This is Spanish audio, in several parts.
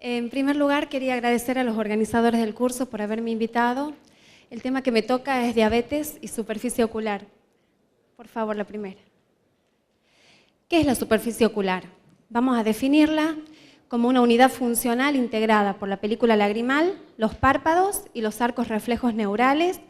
En primer lugar, quería agradecer a los organizadores del curso por haberme invitado. El tema que me toca es diabetes y superficie ocular. Por favor, la primera. ¿Qué es la superficie ocular? Vamos a definirla como una unidad funcional integrada por la película lagrimal, los párpados y los arcos reflejos neurales,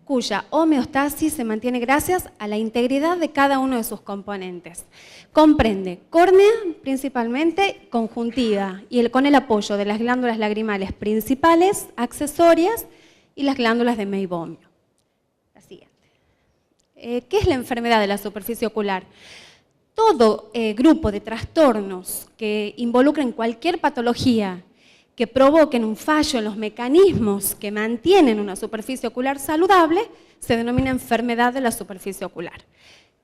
cuya homeostasis se mantiene gracias a la integridad de cada uno de sus componentes. Comprende córnea, principalmente conjuntiva, con el apoyo de las glándulas lagrimales principales, accesorias y las glándulas de meibomio. La siguiente. ¿Qué es la enfermedad de la superficie ocular? Todo grupo de trastornos que involucren cualquier patología que provoquen un fallo en los mecanismos que mantienen una superficie ocular saludable, se denomina enfermedad de la superficie ocular.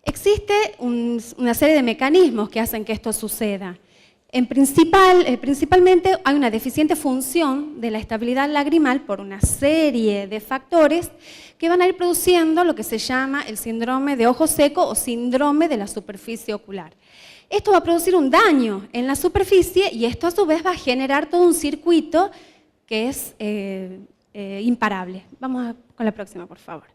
Existe una serie de mecanismos que hacen que esto suceda. Principalmente hay una deficiente función de la estabilidad lagrimal por una serie de factores que van a ir produciendo lo que se llama el síndrome de ojo seco o síndrome de la superficie ocular. Esto va a producir un daño en la superficie y esto a su vez va a generar todo un circuito que es imparable. Vamos con la próxima, por favor.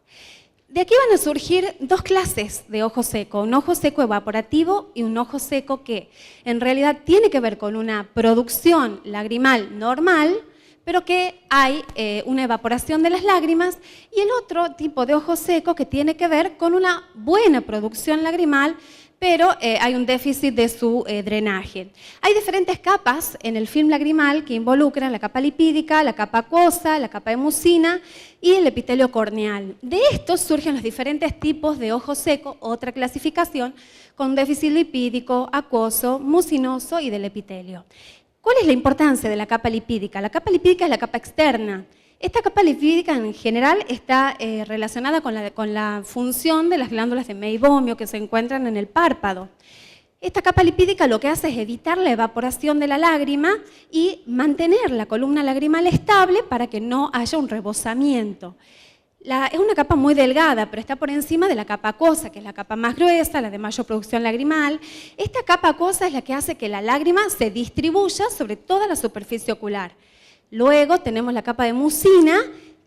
De aquí van a surgir dos clases de ojo seco, un ojo seco evaporativo y un ojo seco que en realidad tiene que ver con una producción lagrimal normal, pero que hay una evaporación de las lágrimas, y el otro tipo de ojo seco que tiene que ver con una buena producción lagrimal, pero hay un déficit de su drenaje. Hay diferentes capas en el film lagrimal que involucran la capa lipídica, la capa acuosa, la capa de mucina y el epitelio corneal. De estos surgen los diferentes tipos de ojo seco, otra clasificación, con déficit lipídico, acuoso, mucinoso y del epitelio. ¿Cuál es la importancia de la capa lipídica? La capa lipídica es la capa externa. Esta capa lipídica en general está relacionada con la función de las glándulas de meibomio que se encuentran en el párpado. Esta capa lipídica lo que hace es evitar la evaporación de la lágrima y mantener la columna lagrimal estable para que no haya un rebosamiento. Es una capa muy delgada, pero está por encima de la capa acuosa, que es la capa más gruesa, la de mayor producción lagrimal. Esta capa acuosa es la que hace que la lágrima se distribuya sobre toda la superficie ocular. Luego tenemos la capa de mucina,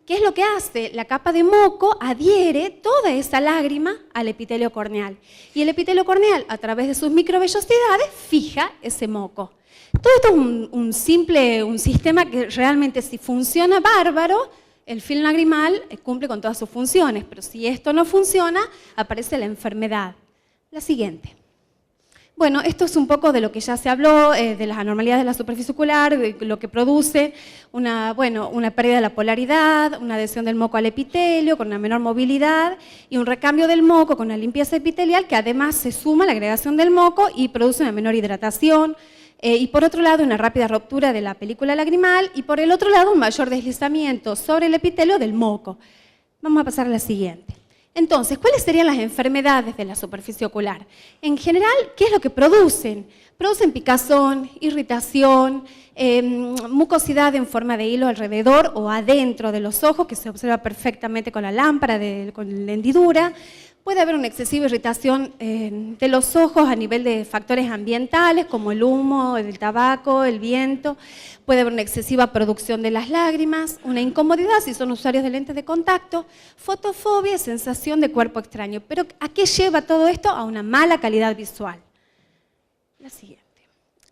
que es lo que hace, la capa de moco adhiere toda esa lágrima al epitelio corneal. Y el epitelio corneal, a través de sus microvellosidades, fija ese moco. Todo esto es un sistema que realmente, si funciona bárbaro, el film lagrimal cumple con todas sus funciones, pero si esto no funciona, aparece la enfermedad. La siguiente. Bueno, esto es un poco de lo que ya se habló, de las anormalidades de la superficie ocular, de lo que produce una pérdida de la polaridad, una adhesión del moco al epitelio con una menor movilidad y un recambio del moco con una limpieza epitelial que además se suma a la agregación del moco y produce una menor hidratación. Y por otro lado, una rápida ruptura de la película lagrimal y por el otro lado, un mayor deslizamiento sobre el epitelio del moco. Vamos a pasar a la siguiente. Entonces, ¿cuáles serían las enfermedades de la superficie ocular? En general, ¿qué es lo que producen? Producen picazón, irritación, mucosidad en forma de hilo alrededor o adentro de los ojos, que se observa perfectamente con la lámpara, con la hendidura. Puede haber una excesiva irritación de los ojos a nivel de factores ambientales, como el humo, el tabaco, el viento. Puede haber una excesiva producción de las lágrimas, una incomodidad si son usuarios de lentes de contacto, fotofobia, sensación de cuerpo extraño. Pero ¿a qué lleva todo esto? A una mala calidad visual. La siguiente.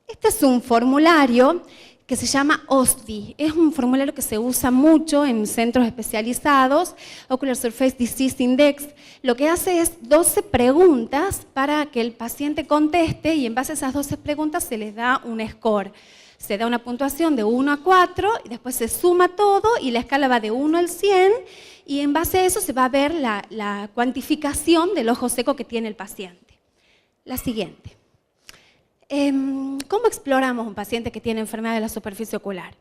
Este es un formulario que se llama OSDI. Es un formulario que se usa mucho en centros especializados, Ocular Surface Disease Index. Lo que hace es 12 preguntas para que el paciente conteste y en base a esas 12 preguntas se les da un score. Se da una puntuación de 1 a 4 y después se suma todo y la escala va de 1 al 100 y en base a eso se va a ver la cuantificación del ojo seco que tiene el paciente. La siguiente. ¿Cómo exploramos un paciente que tiene enfermedad de la superficie ocular?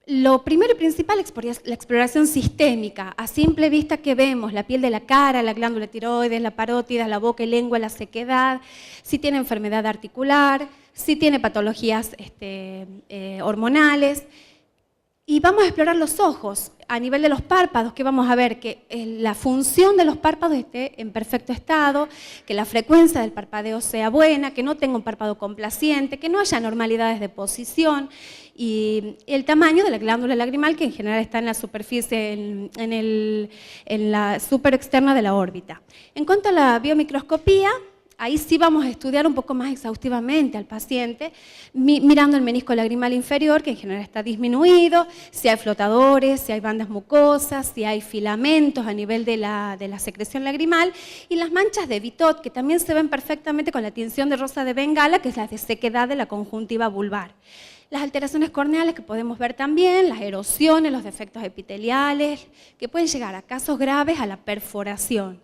Lo primero y principal es la exploración sistémica. A simple vista, ¿qué vemos? La piel de la cara, la glándula tiroides, la parótida, la boca y lengua, la sequedad, si tiene enfermedad articular, si tiene patologías hormonales. Y vamos a explorar los ojos. A nivel de los párpados, que vamos a ver que la función de los párpados esté en perfecto estado, que la frecuencia del parpadeo sea buena, que no tenga un párpado complaciente, que no haya anormalidades de posición, y el tamaño de la glándula lagrimal, que en general está en la superficie, en la superexterna de la órbita. En cuanto a la biomicroscopía, ahí sí vamos a estudiar un poco más exhaustivamente al paciente, mirando el menisco lagrimal inferior, que en general está disminuido, si hay flotadores, si hay bandas mucosas, si hay filamentos a nivel de la secreción lagrimal, y las manchas de Vitot, que también se ven perfectamente con la tinción de rosa de Bengala, que es la de sequedad de la conjuntiva vulvar. Las alteraciones corneales que podemos ver también, las erosiones, los defectos epiteliales, que pueden llegar a casos graves a la perforación.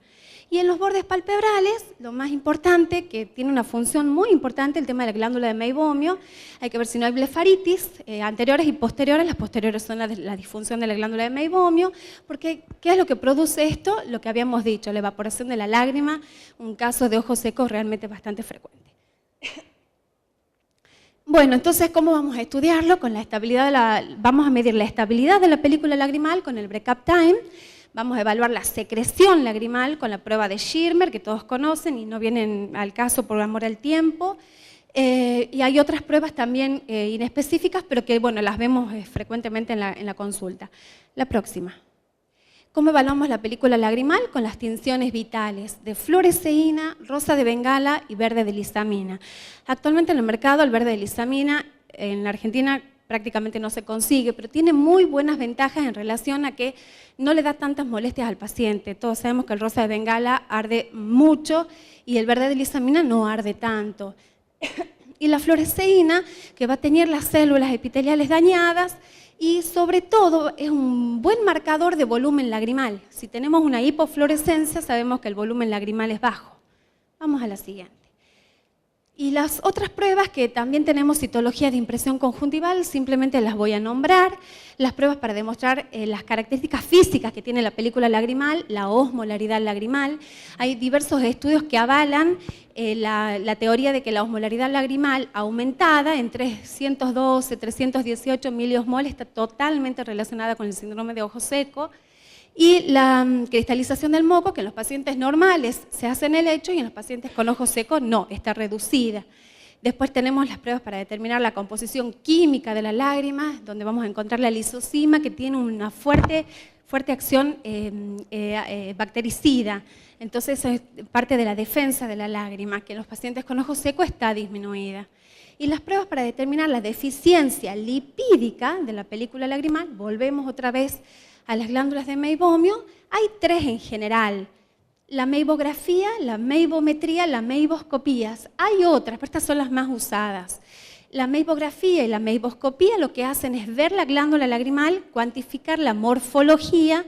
Y en los bordes palpebrales, lo más importante, que tiene una función muy importante, el tema de la glándula de Meibomio. Hay que ver si no hay blefaritis anteriores y posteriores. Las posteriores son la disfunción de la glándula de Meibomio, porque ¿qué es lo que produce esto? Lo que habíamos dicho, la evaporación de la lágrima, un caso de ojo seco realmente bastante frecuente. Bueno, entonces, ¿cómo vamos a estudiarlo? Con la estabilidad vamos a medir la estabilidad de la película lagrimal con el break-up time. Vamos a evaluar la secreción lagrimal con la prueba de Schirmer, que todos conocen y no vienen al caso por amor al tiempo. Y hay otras pruebas también inespecíficas, pero que bueno, las vemos frecuentemente en la consulta. La próxima. ¿Cómo evaluamos la película lagrimal? Con las tinciones vitales de fluoresceína, rosa de Bengala y verde de lisamina. Actualmente en el mercado el verde de lisamina en la Argentina prácticamente no se consigue, pero tiene muy buenas ventajas en relación a que no le da tantas molestias al paciente. Todos sabemos que el rosa de Bengala arde mucho y el verde de lisamina no arde tanto. Y la fluoresceína, que va a teñir las células epiteliales dañadas y sobre todo es un buen marcador de volumen lagrimal. Si tenemos una hipofluorescencia sabemos que el volumen lagrimal es bajo. Vamos a la siguiente. Y las otras pruebas que también tenemos citología de impresión conjuntival, simplemente las voy a nombrar. Las pruebas para demostrar las características físicas que tiene la película lagrimal, la osmolaridad lagrimal. Hay diversos estudios que avalan la teoría de que la osmolaridad lagrimal aumentada en 312, 318 miliosmol está totalmente relacionada con el síndrome de ojo seco. Y la cristalización del moco, que en los pacientes normales se hace en el lecho y en los pacientes con ojo seco no, está reducida. Después tenemos las pruebas para determinar la composición química de la lágrima, donde vamos a encontrar la lisocima, que tiene una fuerte acción bactericida. Entonces es parte de la defensa de la lágrima, que en los pacientes con ojo seco está disminuida. Y las pruebas para determinar la deficiencia lipídica de la película lagrimal, volvemos otra vez a las glándulas de Meibomio. Hay tres en general: la meibografía, la meibometría, la meiboscopía. Hay otras, pero estas son las más usadas. La meibografía y la meiboscopía lo que hacen es ver la glándula lagrimal, cuantificar la morfología,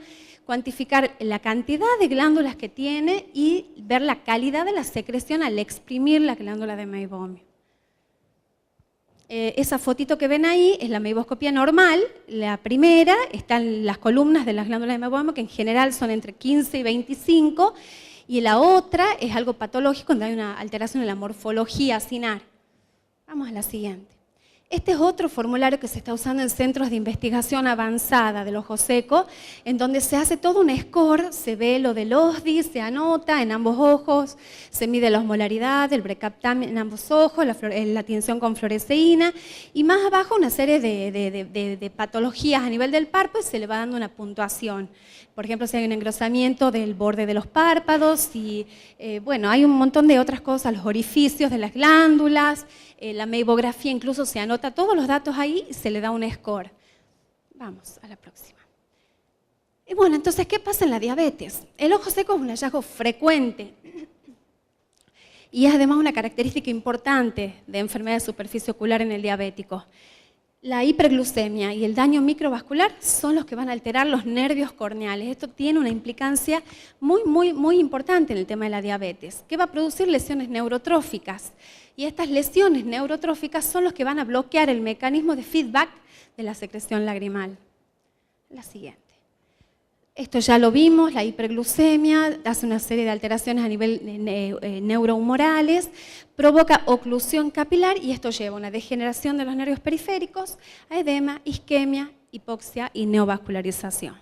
cuantificar la cantidad de glándulas que tiene y ver la calidad de la secreción al exprimir la glándula de Meibomio. Esa fotito que ven ahí es la meiboscopía normal. La primera están las columnas de las glándulas de Meibomio, que en general son entre 15 y 25, y la otra es algo patológico, donde hay una alteración en la morfología cinar. Vamos a la siguiente. Este es otro formulario que se está usando en centros de investigación avanzada del ojo seco, en donde se hace todo un score, se ve lo del OSDI, se anota en ambos ojos, se mide la osmolaridad, el break-up time en ambos ojos, la tinción con fluoresceína, y más abajo una serie de patologías a nivel del párpado y se le va dando una puntuación. Por ejemplo, si hay un engrosamiento del borde de los párpados, y bueno, hay un montón de otras cosas, los orificios de las glándulas, la meibografía incluso se anota todos los datos ahí y se le da un score. Vamos a la próxima. Y bueno, entonces, ¿qué pasa en la diabetes? El ojo seco es un hallazgo frecuente y es además una característica importante de enfermedad de superficie ocular en el diabético. La hiperglucemia y el daño microvascular son los que van a alterar los nervios corneales. Esto tiene una implicancia muy importante en el tema de la diabetes, que va a producir lesiones neurotróficas. Y estas lesiones neurotróficas son los que van a bloquear el mecanismo de feedback de la secreción lagrimal. La siguiente. Esto ya lo vimos, la hiperglucemia hace una serie de alteraciones a nivel neurohumorales, provoca oclusión capilar y esto lleva a una degeneración de los nervios periféricos, a edema, isquemia hipoxia y neovascularización.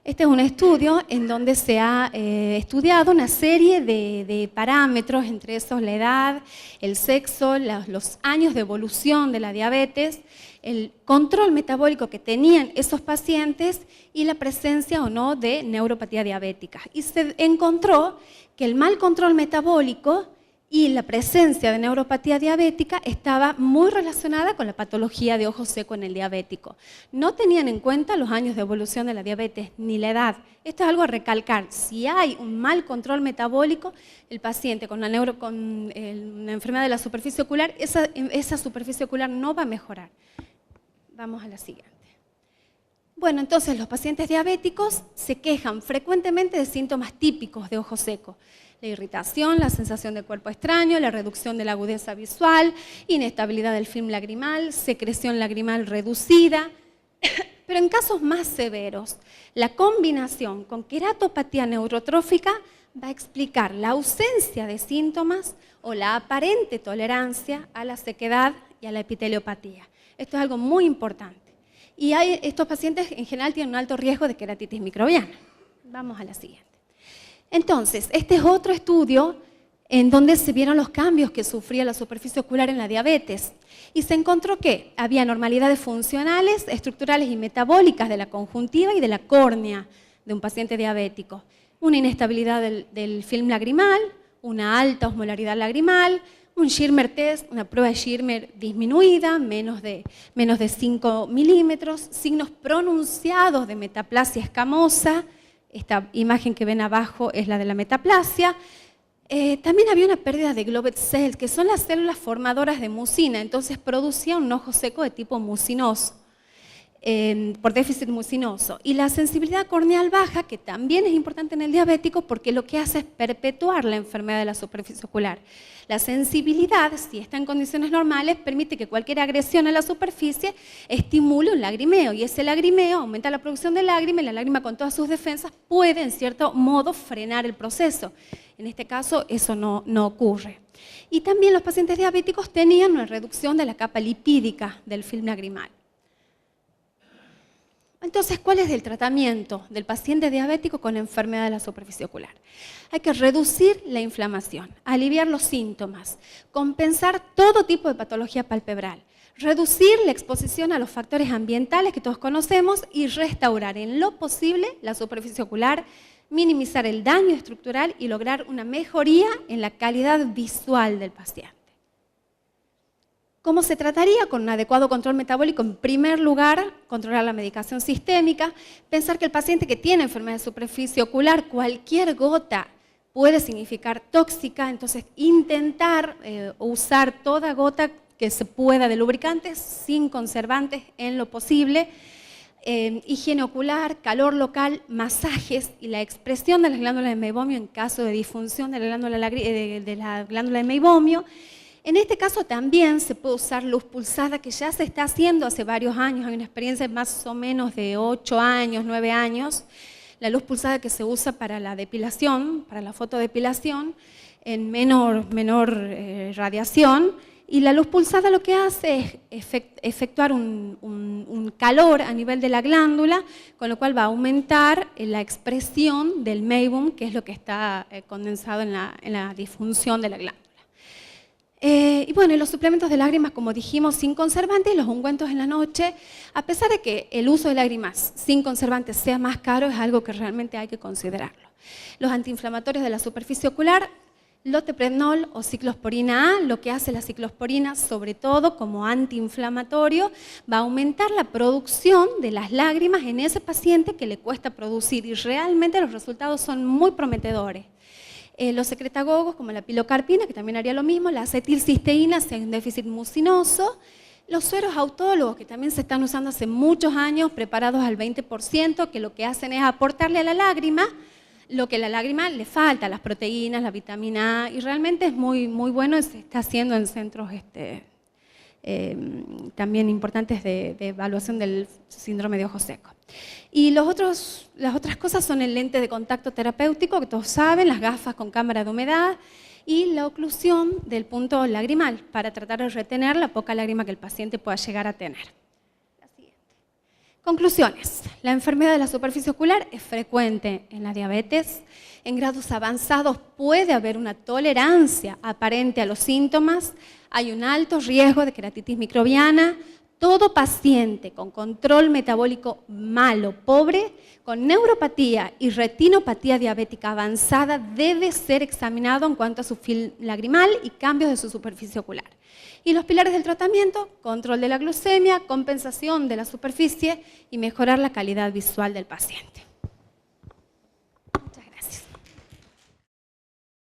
Este es un estudio en donde se ha estudiado una serie de parámetros, entre esos la edad, el sexo, los años de evolución de la diabetes, el control metabólico que tenían esos pacientes y la presencia o no de neuropatía diabética. Y se encontró que el mal control metabólico y la presencia de neuropatía diabética estaba muy relacionada con la patología de ojo seco en el diabético. No tenían en cuenta los años de evolución de la diabetes ni la edad. Esto es algo a recalcar. Si hay un mal control metabólico, el paciente con una enfermedad de la superficie ocular, esa superficie ocular no va a mejorar. Vamos a la siguiente. Bueno, entonces los pacientes diabéticos se quejan frecuentemente de síntomas típicos de ojo seco. La irritación, la sensación de cuerpo extraño, la reducción de la agudeza visual, inestabilidad del film lagrimal, secreción lagrimal reducida. Pero en casos más severos, la combinación con queratopatía neurotrófica va a explicar la ausencia de síntomas o la aparente tolerancia a la sequedad y a la epiteliopatía. Esto es algo muy importante. Y estos pacientes en general tienen un alto riesgo de queratitis microbiana. Vamos a la siguiente. Entonces, este es otro estudio en donde se vieron los cambios que sufría la superficie ocular en la diabetes. Y se encontró que había anormalidades funcionales, estructurales y metabólicas de la conjuntiva y de la córnea de un paciente diabético. Una inestabilidad del film lagrimal, una alta osmolaridad lagrimal, un Schirmer test, una prueba de Schirmer disminuida, menos de 5 milímetros, signos pronunciados de metaplasia escamosa. Esta imagen que ven abajo es la de la metaplasia. También había una pérdida de Globet cells, que son las células formadoras de mucina, entonces producía un ojo seco de tipo mucinoso, por déficit mucinoso. Y la sensibilidad corneal baja, que también es importante en el diabético porque lo que hace es perpetuar la enfermedad de la superficie ocular. La sensibilidad, si está en condiciones normales, permite que cualquier agresión a la superficie estimule un lagrimeo, y ese lagrimeo aumenta la producción de lágrima, y la lágrima con todas sus defensas puede, en cierto modo, frenar el proceso. En este caso, eso no ocurre. Y también los pacientes diabéticos tenían una reducción de la capa lipídica del film lagrimal. Entonces, ¿cuál es el tratamiento del paciente diabético con enfermedad de la superficie ocular? Hay que reducir la inflamación, aliviar los síntomas, compensar todo tipo de patología palpebral, reducir la exposición a los factores ambientales que todos conocemos y restaurar en lo posible la superficie ocular, minimizar el daño estructural y lograr una mejoría en la calidad visual del paciente. ¿Cómo se trataría? Con un adecuado control metabólico, en primer lugar, controlar la medicación sistémica, pensar que el paciente que tiene enfermedad de superficie ocular, cualquier gota puede significar tóxica, entonces intentar usar toda gota que se pueda de lubricantes, sin conservantes en lo posible, higiene ocular, calor local, masajes y la expresión de las glándulas de meibomio en caso de disfunción de la glándula de meibomio. En este caso también se puede usar luz pulsada, que ya se está haciendo hace varios años, hay una experiencia más o menos de 8 años, 9 años, la luz pulsada que se usa para la depilación, para la fotodepilación, en menor radiación, y la luz pulsada lo que hace es efectuar un calor a nivel de la glándula, con lo cual va a aumentar la expresión del meibum, que es lo que está condensado en la disfunción de la glándula. Y bueno, y los suplementos de lágrimas, como dijimos, sin conservantes, y los ungüentos en la noche, a pesar de que el uso de lágrimas sin conservantes sea más caro, es algo que realmente hay que considerarlo. Los antiinflamatorios de la superficie ocular, loteprednol o ciclosporina A, lo que hace la ciclosporina, sobre todo como antiinflamatorio, va a aumentar la producción de las lágrimas en ese paciente que le cuesta producir, y realmente los resultados son muy prometedores. Los secretagogos como la pilocarpina, que también haría lo mismo, la acetilcisteína si hay un déficit mucinoso, los sueros autólogos, que también se están usando hace muchos años, preparados al 20%, que lo que hacen es aportarle a la lágrima lo que a la lágrima le falta, las proteínas, la vitamina A, y realmente es muy bueno, se está haciendo en centros también importantes de evaluación del síndrome de ojo seco. Y las otras cosas son el lente de contacto terapéutico, que todos saben, las gafas con cámara de humedad, y la oclusión del punto lagrimal para tratar de retener la poca lágrima que el paciente pueda llegar a tener. Conclusiones. La enfermedad de la superficie ocular es frecuente en la diabetes. En grados avanzados puede haber una tolerancia aparente a los síntomas. Hay un alto riesgo de queratitis microbiana. Todo paciente con control metabólico malo, pobre, con neuropatía y retinopatía diabética avanzada debe ser examinado en cuanto a su film lagrimal y cambios de su superficie ocular. Y los pilares del tratamiento: control de la glucemia, compensación de la superficie y mejorar la calidad visual del paciente.